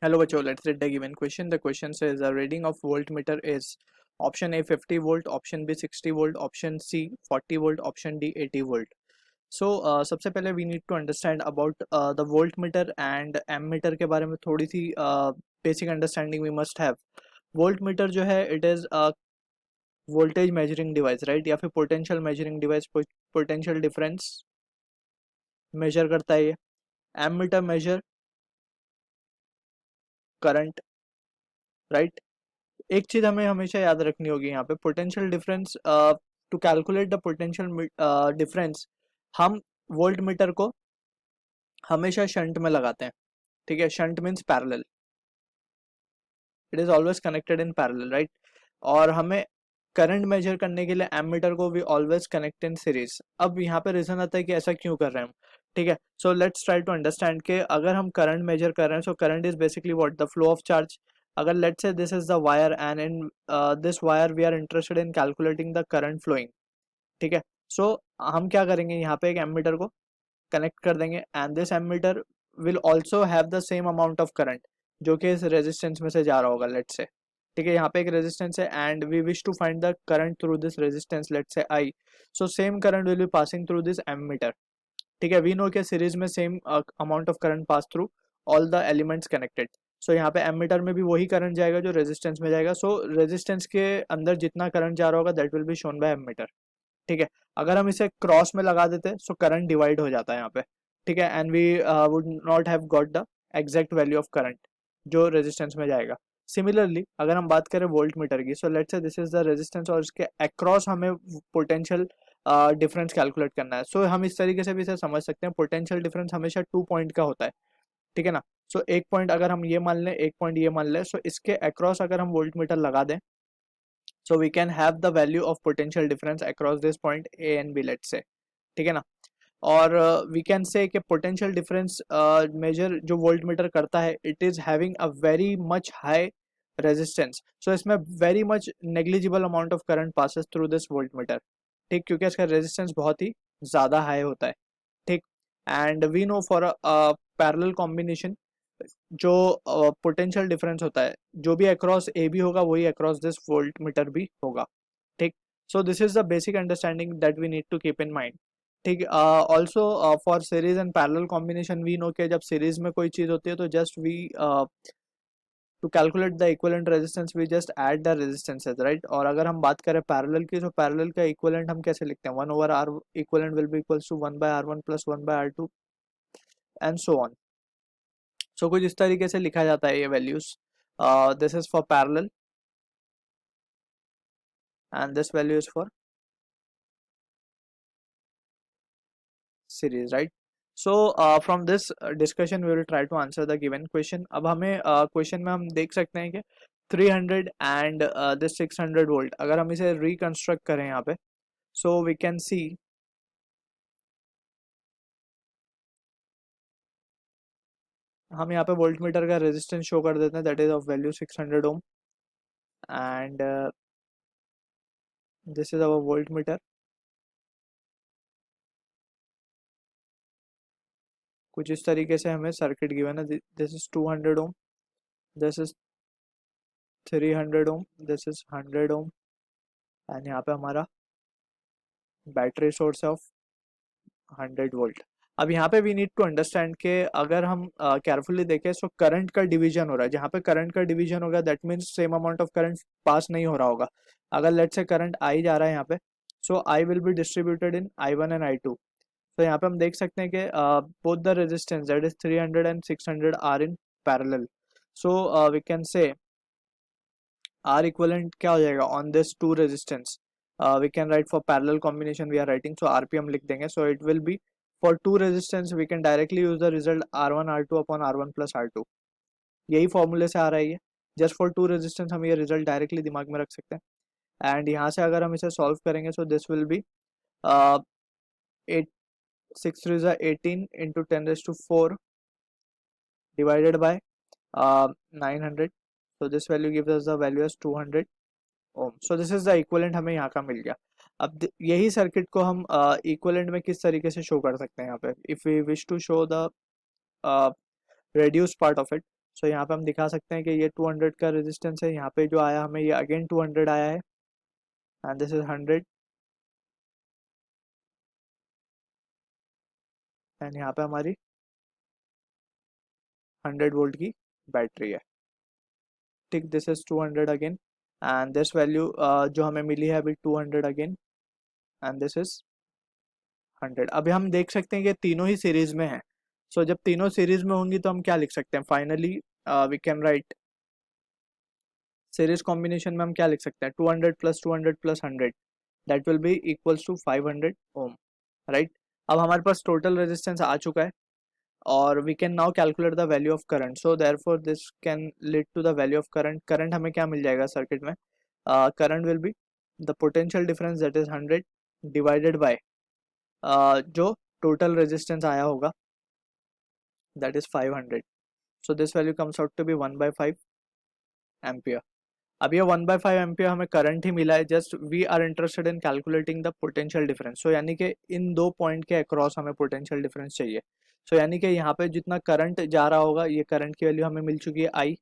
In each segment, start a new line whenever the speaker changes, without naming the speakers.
Hello बच्चों, let's read the given question. The question says the reading of voltmeter is option A 50 volt, option B 60 volt, option C 40 volt, option D 80 volt. So सबसे पहले we need to understand about the voltmeter and ammeter के बारे में थोड़ी सी basic understanding we must have. Voltmeter जो है it is a voltage measuring device, right? या फिर potential measuring device, potential difference measure करता है ये. Ammeter measure current, right? एक चीज हमें हमेशा याद रखनी होगी यहाँ पे potential difference. To calculate the potential difference हम वोल्ट मीटर को हमेशा शंट में लगाते हैं. ठीक है, shunt means parallel, it is always connected in parallel, right. और हमें करंट मेजर करने के लिए एमीटर को we always connect in series. अब यहाँ पे रीजन आता है कि ऐसा क्यों कर रहे हैं हम. ठीक है, so let's try to understand कि अगर हम करंट मेजर कर रहे हैं, so current is basically what, the flow of charge. अगर let's say this is the wire and in this wire we are interested in calculating the current flowing. ठीक है, सो हम क्या करेंगे, यहाँ पे एक एमीटर को कनेक्ट कर देंगे and this ammeter will also have the same amount of current जो कि इस रेजिस्टेंस में से जा रहा होगा, लेट्स से. ठीक है, यहाँ पे एक रेजिस्टेंस है and we wish to find the current through this resistance, let's say I. So same current will be passing through this ammeter. ठीक है, वी नो के सीरीज में same amount of current pass through all the elements connected. So यहाँ पे ammeter में भी वही current जाएगा जो रेजिस्टेंस में जाएगा. सो रेजिस्टेंस के अंदर जितना करंट जा रहा होगा that will be shown by ammeter. ठीक है, अगर हम इसे क्रॉस में लगा देते सो करंट डिवाइड हो जाता है यहाँ पे. ठीक है, and we would not have got the exact value of current जो रेजिस्टेंस में जाएगा. सिमिलरली अगर हम बात करें वोल्ट मीटर की, so let's say this is the resistance और इसके अक्रॉस हमें पोटेंशियल डिफरेंस कैलकुलेट करना है. सो हम इस तरीके से भी इसे समझ सकते हैं, पोटेंशियल डिफरेंस हमेशा 2 पॉइंट का होता है. ठीक है ना. सो एक पॉइंट अगर हम ये मान लें, एक पॉइंट ये मान लें, सो इसके अक्रॉस अगर हम वोल्ट मीटर लगा दें, so we can have the value of potential difference across this point A and B, let's say. ठीक है ना. और वी कैन से कि पोटेंशियल डिफरेंस मेजर जो वोल्ट मीटर करता है it is having a very much high resistance. So इसमें very much negligible amount of current passes through this voltmeter. ठीक, क्योंकि इसका रेजिस्टेंस बहुत ही ज़्यादा हाई होता है. ठीक, and we know for a parallel combination जो पोटेंशियल डिफरेंस होता है जो भी अक्रॉस ए बी होगा वही अक्रॉस दिस वोल्ट मीटर भी होगा. ठीक, so this is the basic understanding that we need to keep in mind. ठीक, also for series and parallel combination we know के जब सीरीज में कोई चीज़ होती है तो just we to calculate the equivalent resistance we just add the resistances, right. और अगर हम बात करें पैरेलल की, तो पैरेलल का इक्विवेलेंट हम कैसे लिखते हैं, 1/r equivalent will be equals to 1/r1 plus 1/r2 and so on. So कुछ इस तरीके से लिखा जाता है ये values. This is for parallel and this value is for series, right. So from this discussion we will try to answer the given question. अब हमें क्वेश्चन में हम देख सकते हैं कि 300 and this 600 volt अगर हम इसे reconstruct करें यहाँ पे, so we can see हम यहाँ पे वोल्ट मीटर का रेजिस्टेंस शो कर देते हैं, that is of value 600 ohm and this is our voltmeter. कुछ इस तरीके से हमें सर्किट गिवन है. This is 200 ohm, this is 300 ohm, this is 100 ohm and यहाँ पे हमारा बैटरी सोर्स ऑफ 100 वोल्ट. अब यहाँ पे वी नीड टू अंडरस्टैंड कि अगर हम केयरफुली देखें सो करंट का डिवीजन हो रहा है. जहाँ पे करंट का डिवीजन होगा that means same amount of current पास नहीं हो रहा होगा. अगर लेट्स से करंट आई जा रहा है यहाँ पे, so I will be distributed in I1 and I2. तो यहाँ पे हम देख सकते हैं कि both the resistance that is 300 and 600 are in parallel. So we can say R equivalent क्या हो जाएगा on this two resistance. We can write for parallel combination we are writing, so R P हम लिख देंगे. So it will be for two resistance we can directly use the result R1 R2 upon R1 plus R2. यही फॉर्मूले से आ रहा है ये. Just for two resistance हम ये रिजल्ट डायरेक्टली दिमाग में रख सकते हैं एंड यहाँ से अगर हम इसे सॉल्व करेंगे so this will be 8 6 3 18 into 10⁻⁴ divided by 900. So this value gives us the value as 200 ohm. So this is the equivalent हमें यहाँ का मिल गया. अब यही सर्किट को हम इक्विवेलेंट में किस तरीके से शो कर सकते हैं यहाँ पे, if we wish to show the reduced part of it. So यहाँ पे हम दिखा सकते हैं कि ये 200 का रेजिस्टेंस है, यहाँ पे जो आया हमें ये अगेन 200 आया है, एंड दिस इज 100, एंड यहाँ पे हमारी 100 वोल्ट की बैटरी है। ठीक, this is 200 again, and this value जो हमें मिली है अभी 200 अगेन, एंड दिस इज 100। अभी हम देख सकते हैं कि तीनों ही सीरीज में है। सो जब तीनों सीरीज में होंगी तो हम क्या लिख सकते हैं, finally we can write, series combination में हम क्या लिख सकते हैं, 200 plus 200 plus 100, that will be equals to 500 ohm, right. अब हमारे पास टोटल रेजिस्टेंस आ चुका है, और we can now calculate the value of current. So therefore this can lead to the value of current. Current हमें क्या मिल जाएगा सर्किट में, current will be the potential difference that is 100 divided by जो टोटल रेजिस्टेंस आया होगा that is 500. So this value comes out to be 1/5 ampere. अब ये 1/5 एम्पियर हमें करंट ही मिला है, just we are interested in calculating the potential difference. So यानी कि इन दो पॉइंट के अक्रॉस हमें पोटेंशियल डिफरेंस चाहिए। सो यानी कि यहाँ पे जितना करंट जा रहा होगा, ये करंट की वैल्यू हमें मिल चुकी है आई,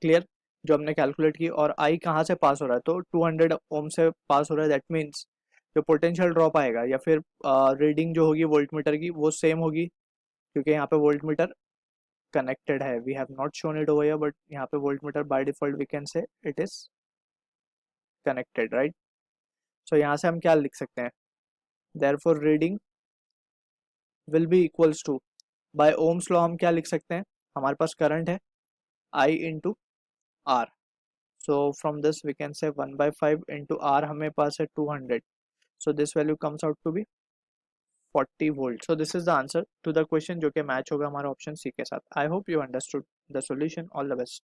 क्लियर, जो हमने कैलकुलेट की। और आई कहाँ से पास हो रहा है, तो 200 ओम से पास हो रहा है। दैट मीन्स जो पोटेंशियल ड्रॉप आएगा या फिर रीडिंग जो होगी वोल्ट मीटर की वो सेम होगी, क्योंकि यहाँ पे वोल्ट मीटर connected है। we have not shown it over here, but यहाँ पे voltmeter by default we can say it is connected, right? so यहाँ से हम क्या लिख सकते हैं, therefore reading will be equals to, by ohms law हम क्या लिख सकते हैं, हमारे पास करंट है I into R, so from this we can say 1/5 into R हमें पास है 200, so this value comes out to be 40 volt। so this is the answer to the question जो कि मैच होगा हमारा ऑप्शन सी के साथ। I hope you understood the solution, all the best।